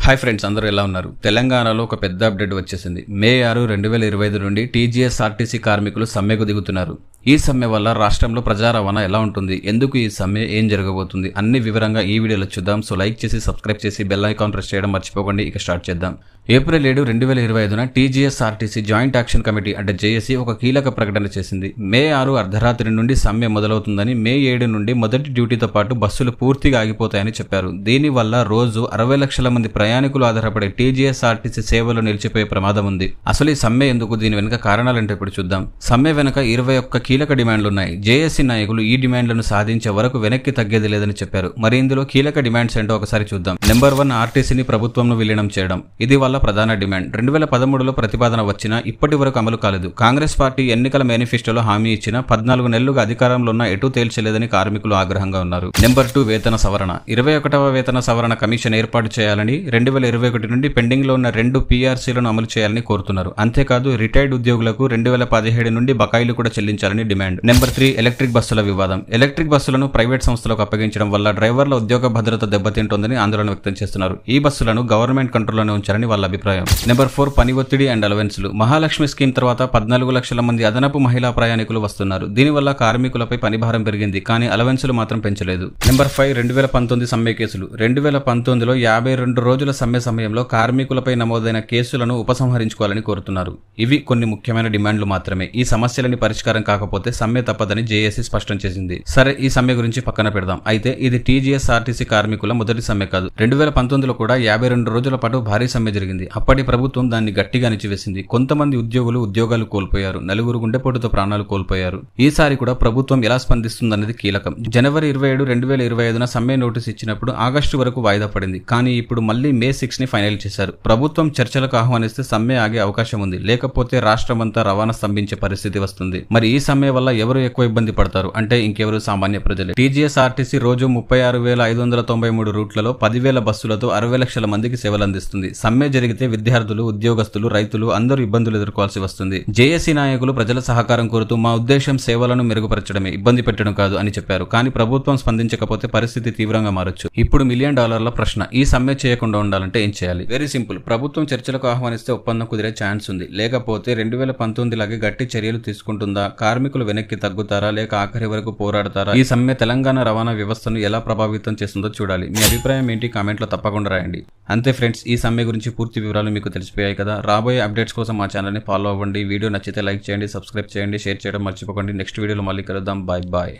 Hi friends, అందరూ ఎలా ఉన్నారు? తెలంగాణలో ఒక పెద్ద అప్డేట్ వచ్చేసింది. మే 6, 2025 నుండి టీజీఎస్ఆర్టీసీ కార్మికులు సమ్మెకు దిగుతున్నారు. ఈ సమ్మె వల్ల రాష్ట్రంలో ప్రజా రవాణా ఎలా ఉంటుంది, ఎందుకు ఈ సమ్మె, ఏం జరగబోతుంది అన్ని వివరంగా ఈ వీడియోలో చూద్దాం. సో లైక్ చేసి సబ్స్క్రైబ్ చేసి బెల్ ఐకాన్ ప్రెస్ చేయడం మర్చిపోకండి. ఇక స్టార్ట్ చేద్దాం. ఏప్రిల్ 7, 2025న టీజీఎస్ఆర్టీసీ జాయింట్ యాక్షన్ కమిటీ అంటే జేఏసీ ఒక కీలక ప్రకటన చేసింది. మే 6 అర్ధరాత్రి నుండి సమ్మె మొదలవుతుందని, మే 7 నుండి మొదటి డ్యూటీతో పాటు బస్సులు పూర్తిగా ఆగిపోతాయని చెప్పారు. దీనివల్ల రోజు 60 లక్షల మంది ప్రయాణికులు ఆధారపడే టీజీఎస్ఆర్టీసీ సేవలు నిలిచిపోయే ప్రమాదం ఉంది. అసలు ఈ సమ్మె ఎందుకు, దీని వెనుక కారణాలంటే ఇప్పుడు చూద్దాం. సమ్మె వెనుక 21 కీలక డిమాండ్లున్నాయి. జేఏసీ నాయకులు ఈ డిమాండ్లను సాధించే వరకు వెనక్కి తగ్గేది లేదని చెప్పారు. మరి ఇందులో కీలక డిమాండ్స్ ఏంటో ఒకసారి చూద్దాం. నెంబర్ 1, ఆర్టీసీని ప్రభుత్వంలో విలీనం చేయడం. ఇది వాళ్ళ ప్రధాన డిమాండ్. 2013లో ప్రతిపాదన వచ్చినా ఇప్పటి వరకు అమలు కాలేదు. కాంగ్రెస్ పార్టీ ఎన్నికల మేనిఫెస్టోలో హామీ ఇచ్చిన 14 నెలలుగా అధికారంలో ఉన్న ఎటూ తేల్చలేదని కార్మికులు ఆగ్రహంగా ఉన్నారు. నెంబర్ 2, వేతన సవరణ. 21వ వేతన సవరణ కమిషన్ ఏర్పాటు చేయాలని, 2021 నుండి పెండింగ్ లో ఉన్న 2 పీఆర్సీలను అమలు చేయాలని కోరుతున్నారు. అంతేకాదు రిటైర్డ్ ఉద్యోగులకు 2017 నుండి బకాయిలు కూడా చెల్లించాలని డిమాండ్. నెంబర్ 3, ఎలక్ట్రిక్ బస్సుల వివాదం. ఎలక్ట్రిక్ బస్సులను ప్రైవేట్ సంస్థలకు అప్పగించడం వల్ల డ్రైవర్ల ఉద్యోగ భద్రత దెబ్బతింటోందని ఆందోళన వ్యక్తం చేస్తున్నారు. ఈ బస్సులను గవర్నమెంట్ కంట్రోల్లోనే ఉంచాలని వాళ్ళ అభిప్రాయం. నెంబర్ 4, పని ఒత్తిడి అండ్ అలవెన్స్లు. మహాలక్ష్మి స్కీమ్ తర్వాత 14 లక్షల మంది అదనపు మహిళా ప్రయాణికులు వస్తున్నారు. దీనివల్ల కార్మికులపై పని భారం పెరిగింది, కానీ అలవెన్సులు మాత్రం పెంచలేదు. నెంబర్ 5, 2019 సమ్మె కేసులు. 2019లో 52 రోజుల సమ్మె సమయంలో కార్మికులపై నమోదైన కేసులను ఉపసంహరించుకోవాలని కోరుతున్నారు. ఇవి కొన్ని ముఖ్యమైన డిమాండ్లు మాత్రమే. ఈ సమస్యలని పరిష్కారం కాకపోతే సమ్మె తప్పదని జేఏసీ స్పష్టం చేసింది. సరే, ఈ సమ్మె గురించి పక్కన పెడదాం. అయితే ఇది టీజీఎస్ఆర్టీసీ కార్మికుల మొదటి సమ్మె కాదు. 2019లో కూడా 52 రోజుల పాటు భారీ సమ్మె జరిగింది. అప్పటి ప్రభుత్వం దాన్ని గట్టిగా అణిచివేసింది. కొంతమంది ఉద్యోగులు ఉద్యోగాలు కోల్పోయారు, 4 గుండెపోటుతో ప్రాణాలు కోల్పోయారు. ఈసారి కూడా ప్రభుత్వం ఎలా స్పందిస్తుందనేది కీలకం. జనవరి 27, 2025న సమ్మె నోటీస్ ఇచ్చినప్పుడు ఆగస్టు వరకు వాయిదా పడింది. కానీ ఇప్పుడు మళ్లీ మే 6ని ఫైనల్ చేశారు. ప్రభుత్వం చర్చలకు ఆహ్వానిస్తే సమ్మె ఆగే అవకాశం ఉంది, లేకపోతే రాష్ట్రమంతా రవాణా స్తంభించే పరిస్థితి వస్తుంది. మరి ఈ సమ్మె వల్ల ఎవరు ఎక్కువ ఇబ్బంది పడతారు అంటే ఇంకెవరు, సామాన్య ప్రజలే. టీజీఎస్ఆర్టీసీ రోజు 36,593 రూట్లలో 10,000 బస్సులతో 60 లక్షల మందికి సేవలు అందిస్తుంది. సమ్మె జరిగితే విద్యార్థులు, ఉద్యోగస్తులు, రైతులు అందరూ ఇబ్బందులు ఎదుర్కోవాల్సి వస్తుంది. జేఏసీ నాయకులు ప్రజల సహకారం కోరుతూ మా ఉద్దేశం సేవలను మెరుగుపరచడమే, ఇబ్బంది పెట్టడం కాదు అని చెప్పారు. కానీ ప్రభుత్వం స్పందించకపోతే పరిస్థితి తీవ్రంగా మారొచ్చు. ఇప్పుడు $1 మిలియన్ ప్రశ్న, ఈ సమ్మె చేయకుండా ఉండాలంటే ఏం చేయాలి? Very simple. ప్రభుత్వం చర్చలకు ఆహ్వానిస్తే ఒప్పందం కుదిరే ఛాన్స్ ఉంది. లేకపోతే 2019 లాగే గట్టి చర్యలు తీసుకుంటుందా, కార్మికులు వెనక్కి తగ్గుతారా, లేక ఆఖరి వరకు పోరాడతారా? ఈ సమ్మె తెలంగాణ రవాణా వ్యవస్థను ఎలా ప్రభావితం చేస్తుందో చూడాలి. మీ అభిప్రాయం ఏంటి కామెంట్లో తప్పకుండా రాయండి. అంతే ఫ్రెండ్స్, ఈ సమ్మె గురించి పూర్తి వివరాలు మీకు తెలిసిపోయాయి కదా. రాబోయే అప్డేట్స్ కోసం మా ఛానల్ని ఫాలో అవ్వండి. వీడియో నచ్చితే లైక్ చేయండి, సబ్స్క్రైబ్ చేయండి, షేర్ చేయడం మర్చిపోకండి. నెక్స్ట్ వీడియోలో మళ్ళీ కలుద్దాం. Bye bye.